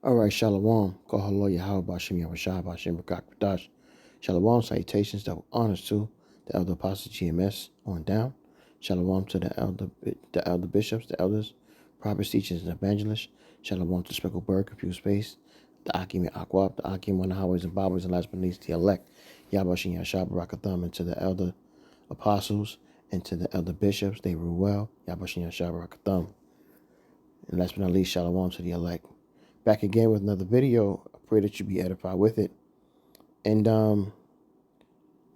All right, Shalom. Kohalo Yahweh Bashim Yahushua Bashim Rakakadash. Shalom, salutations, double honors to the elder apostle GMS on down. Shalom to the elder bishops, the elders, prophets, teachers, and evangelists. Shalom to Speckled Bird, Confused Space, the Akim and Aquab, the Akim on the highways and byways, and last but not least, the elect, Yahbashim Yahshua Barakatham, and to the elder apostles, and to the elder bishops, they rule well, Yahbashim Yahshua Barakatham. And last but not least, Shalom to the elect. Back again with another video. I pray that you be edified with it. And, we're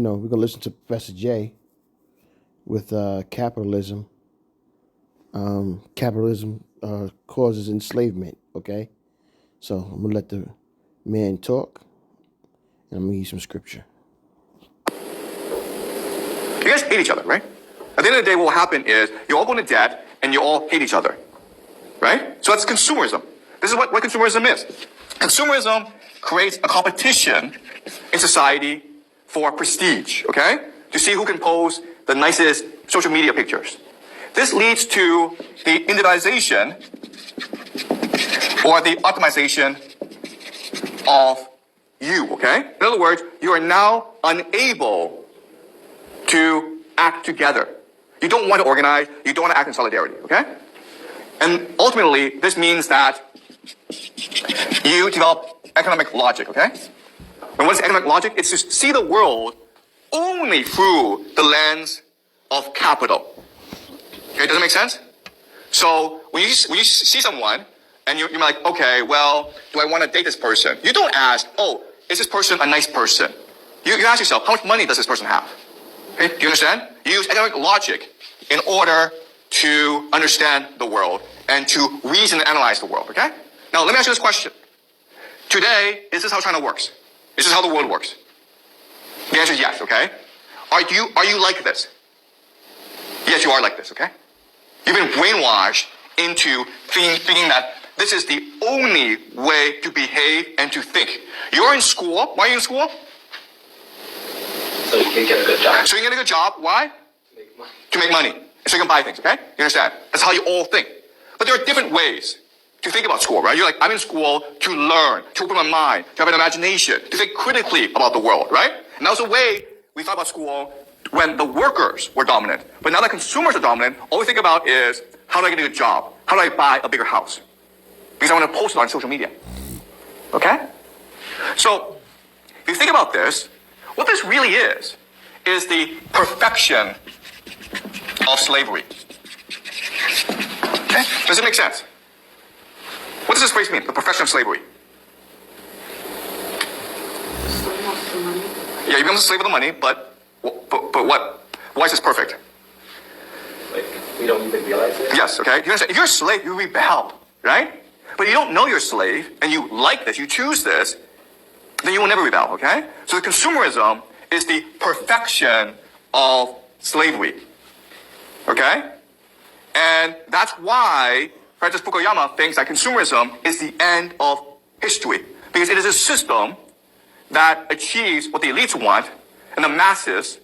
going to listen to Professor J with capitalism. Capitalism causes enslavement, okay? So I'm going to let the man talk, and I'm going to use some scripture. You guys hate each other, right? At the end of the day, what will happen is you all go into debt, and you all hate each other, right? So that's consumerism. This is what consumerism is. Consumerism creates a competition in society for prestige, okay? To see who can post the nicest social media pictures. This leads to the individualization or the optimization of you, okay? In other words, you are now unable to act together. You don't want to organize, you don't want to act in solidarity, okay? And ultimately, this means that you develop economic logic, okay? And what is economic logic? It's to see the world only through the lens of capital. Okay, does that make sense? So when you see someone and you're like, okay, well, do I want to date this person? You don't ask, oh, is this person a nice person? You ask yourself, how much money does this person have? Okay, do you understand? You use economic logic in order to understand the world and to reason and analyze the world, okay? Now, let me ask you this question. Today, is this how China works? Is this how the world works? The answer is yes, okay? Are you like this? Yes, you are like this, okay? You've been brainwashed into thinking that this is the only way to behave and to think. You're in school. Why are you in school? So you can get a good job. So you can get a good job. Why? To make money. So you can buy things, okay? You understand? That's how you all think. But there are different ways to think about school, right? You're like, I'm in school to learn, to open my mind, to have an imagination, to think critically about the world, right? And that was the way we thought about school when the workers were dominant. But now that consumers are dominant, all we think about is, how do I get a good job? How do I buy a bigger house? Because I want to post it on social media. Okay? So, if you think about this, what this really is the perfection of slavery. Okay? Does it make sense? What does this phrase mean? The perfection of slavery. Yeah, you become a slave of the money, but what? Why is this perfect? Like, we don't even realize it? Yes, okay? You understand? If you're a slave, you rebel, right? But you don't know you're a slave, and you like this, you choose this, then you will never rebel, okay? So the consumerism is the perfection of slavery, okay? And that's why Francis Fukuyama thinks that consumerism is the end of history, because it is a system that achieves what the elites want, and the masses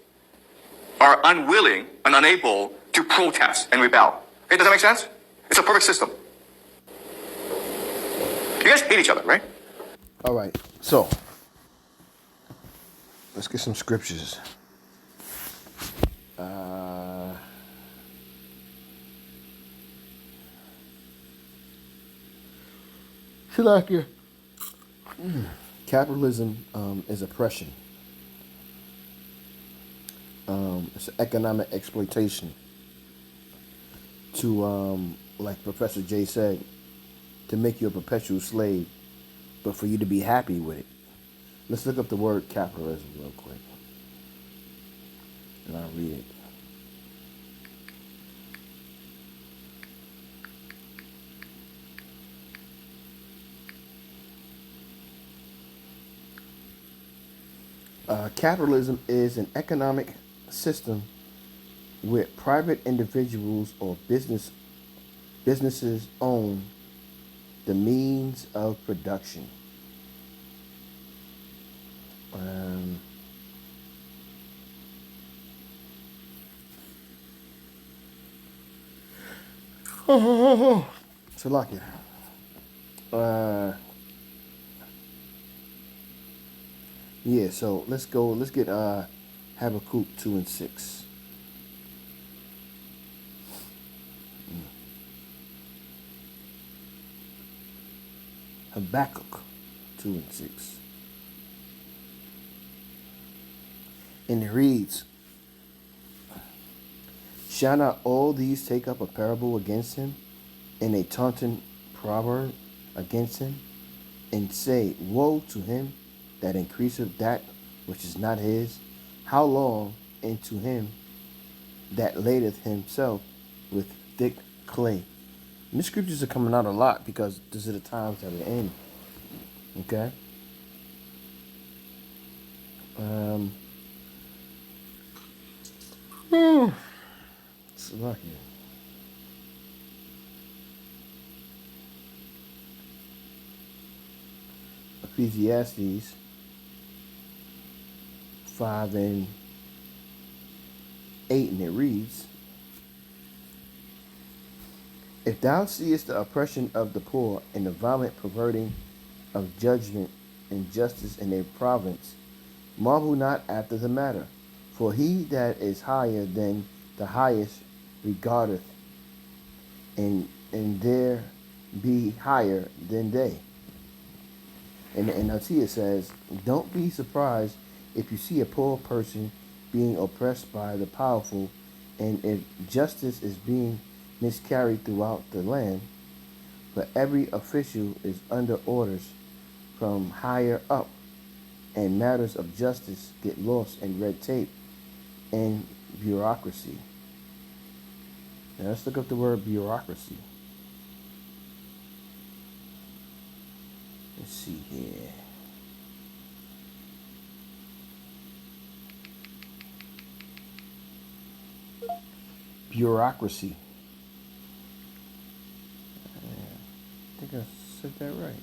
are unwilling and unable to protest and rebel. Okay, does that make sense? It's a perfect system. You guys hate each other, right? All right, so let's get some scriptures. Shalakia. Capitalism is oppression. It's economic exploitation. To, like Professor J said, to make you a perpetual slave, but for you to be happy with it. Let's look up the word capitalism real quick, and I'll read it. Capitalism is an economic system where private individuals or businesses own the means of production. Salakia. Yeah, so let's go. Let's get Habakkuk 2:6. Habakkuk 2:6. And it reads, shall not all these take up a parable against him, and a taunting proverb against him, and say, woe to him that increaseth that which is not his? How long? And to him that ladeth himself with thick clay. And these scriptures are coming out a lot because these are the times that we're in. Okay? Um, it's lucky. Ecclesiastes 5:8, and it reads, if thou seest the oppression of the poor and the violent perverting of judgment and justice in a province, marvel not after the matter, for he that is higher than the highest regardeth, and there be higher than they. And the NLT says, don't be surprised if you see a poor person being oppressed by the powerful, and if justice is being miscarried throughout the land, but every official is under orders from higher up, and matters of justice get lost in red tape and bureaucracy. Now let's look up the word bureaucracy. Let's see here. Bureaucracy. I think I said that right.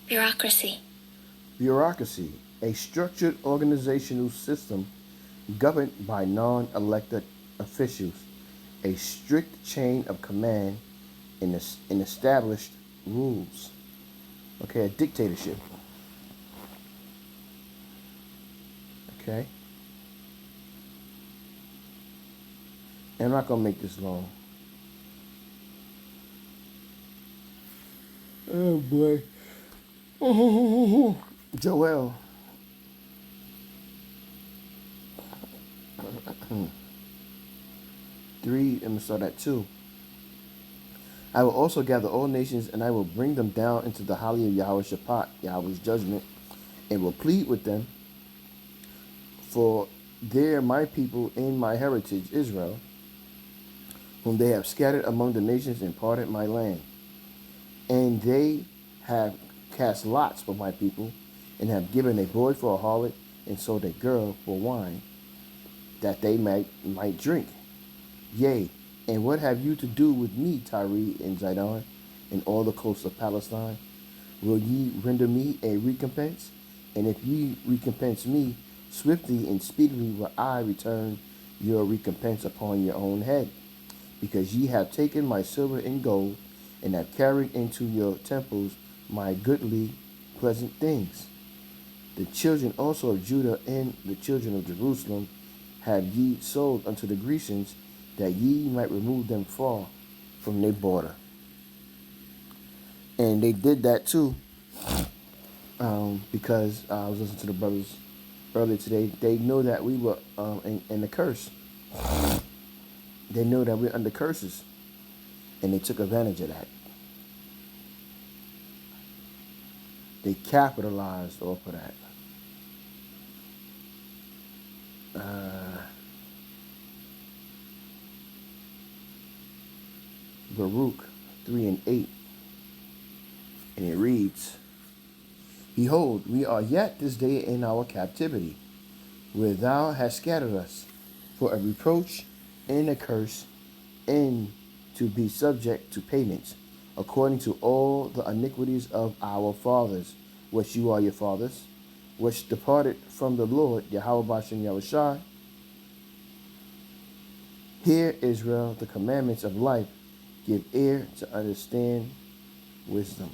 Bureaucracy. Bureaucracy, a structured organizational system governed by non-elected officials, a strict chain of command and established rules. Okay, a dictatorship. Okay. And I'm not gonna make this long. Oh boy. Joel. 3, I'm gonna start at 2. I will also gather all nations, and I will bring them down into the holly of Yahweh Shaphat, Yahweh's judgment, and will plead with them, for they are my people in my heritage, Israel, whom they have scattered among the nations and parted my land. And they have cast lots for my people, and have given a boy for a harlot, and sold a girl for wine, that they might drink. Yea, and what have you to do with me, Tyre and Zidon, and all the coasts of Palestine? Will ye render me a recompense? And if ye recompense me, swiftly and speedily will I return your recompense upon your own head. Because ye have taken my silver and gold, and have carried into your temples my goodly, pleasant things. The children also of Judah and the children of Jerusalem have ye sold unto the Grecians, that ye might remove them far from their border. And they did that too, because I was listening to the brothers earlier today. They know that we were in the curse. They know that we're under curses, and they took advantage of that. They capitalized off of that. Baruch 3:8, and it reads, behold, we are yet this day in our captivity, where thou hast scattered us, for a reproach and a curse, and to be subject to payments, according to all the iniquities of our fathers, which you are your fathers, which departed from the Lord, Yahweh Bashem Yahushai, Hear, Israel, the commandments of life. Give ear to understand wisdom.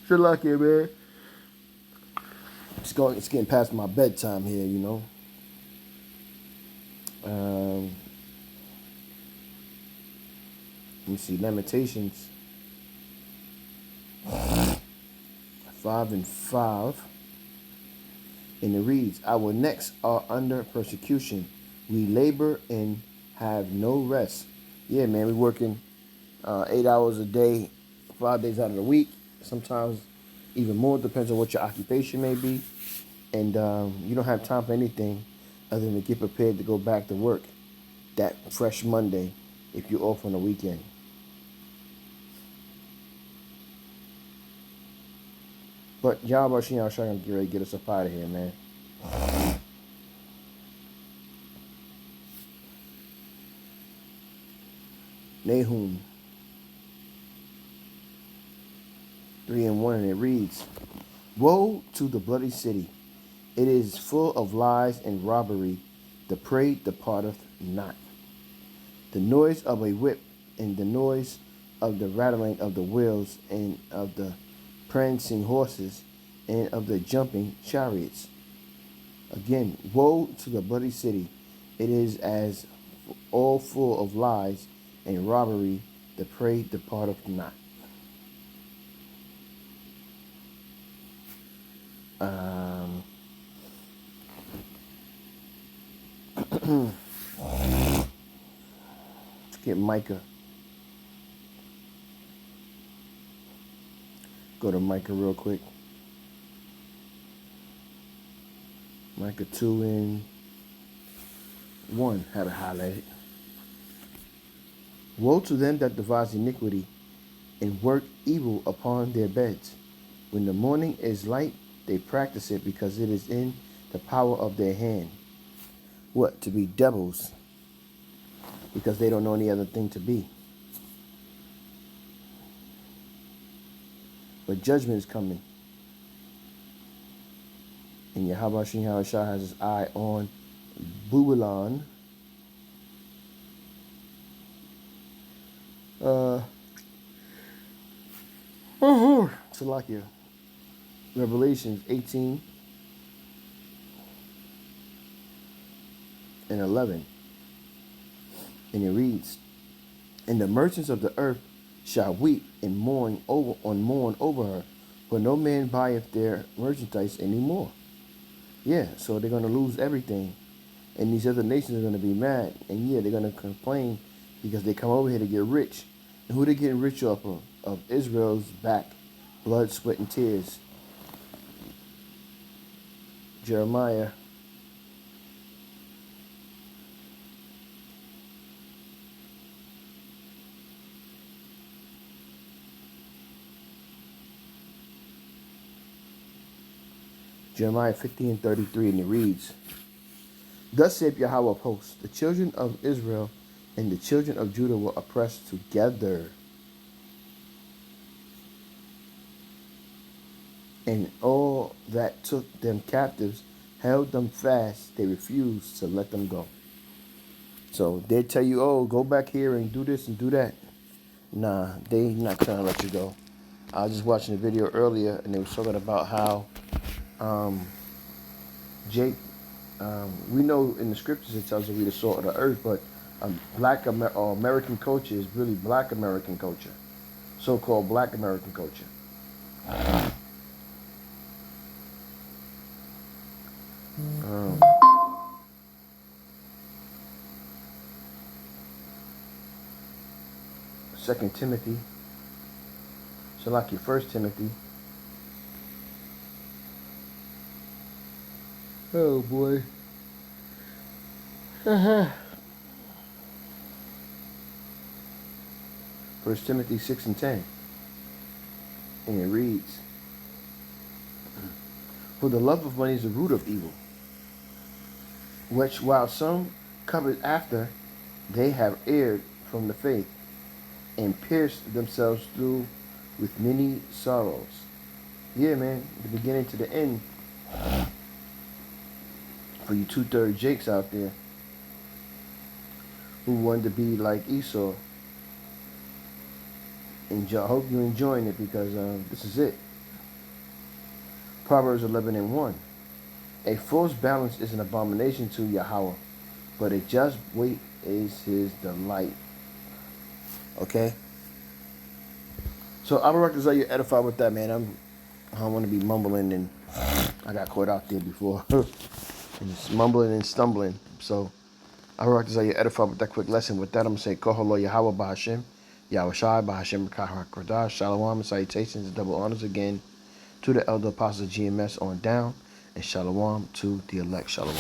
Good luck here, man. It's getting past my bedtime here, you know. Let me see, Lamentations 5:5. And it reads, Our necks are under persecution. We labor and have no rest. Yeah, man, we're working 8 hours a day, 5 days out of the week. Sometimes even more, depends on what your occupation may be. And you don't have time for anything other than to get prepared to go back to work that fresh Monday if you're off on the weekend. But Yahweh Shah Shah get ready to get us up out of here, man. Nahum 3:1, and it reads, Woe to the bloody city! It is full of lies and robbery. The prey departeth not. The noise of a whip and the noise of the rattling of the wheels and of the prancing horses and of the jumping chariots. Again, woe to the bloody city! It is as all full of lies and robbery. The prey departeth not. Let's get Micah. Go to Micah real quick. Micah 2:1. Have it highlighted. Woe to them that devise iniquity and work evil upon their beds. When the morning is light, they practice it because it is in the power of their hand. What? To be devils. Because they don't know any other thing to be. But judgment is coming. And Yahweh Shah has his eye on Babylon. Salakia. Revelations 18:11. And it reads, And the merchants of the earth shall weep and mourn over her, for no man buyeth their merchandise anymore. Yeah, so they're going to lose everything. And these other nations are going to be mad. And yeah, they're going to complain because they come over here to get rich. And who they getting rich off of? Of Israel's back. Blood, sweat, and tears. Jeremiah 15:33, and it reads, Thus saith Yahweh of hosts, the children of Israel and the children of Judah were oppressed together. And all that took them captives held them fast. They refused to let them go. So they tell you, oh, go back here and do this and do that. Nah, they not trying to let you go. I was just watching a video earlier, and they were talking about how Jake, we know in the scriptures it tells us we the salt of the earth, but black or American culture is really black American culture, so-called black American culture. Second Timothy, so like your First Timothy. Oh boy. First Timothy 6:10, and it reads, For the love of money is the root of evil, which while some covet after, they have erred from the faith, and pierced themselves through with many sorrows. Yeah, man, the beginning to the end. For you 2/3 Jakes out there who wanted to be like Esau. I hope you're enjoying it because this is it. Proverbs 11:1. A false balance is an abomination to Yahweh, but a just weight is his delight. Okay? So I'm going to you edified with that, man. I don't want to be mumbling, and I got caught out there before. And it's mumbling and stumbling. So I'm going to you edified with that quick lesson. With that, I'm going to say, Koholo Yahweh Bahashem, Yahweh Shai Bahashem Kodash, Shalom, and salutations and double honors again to the elder apostle GMS on down, and shalom to the elect. Shalom.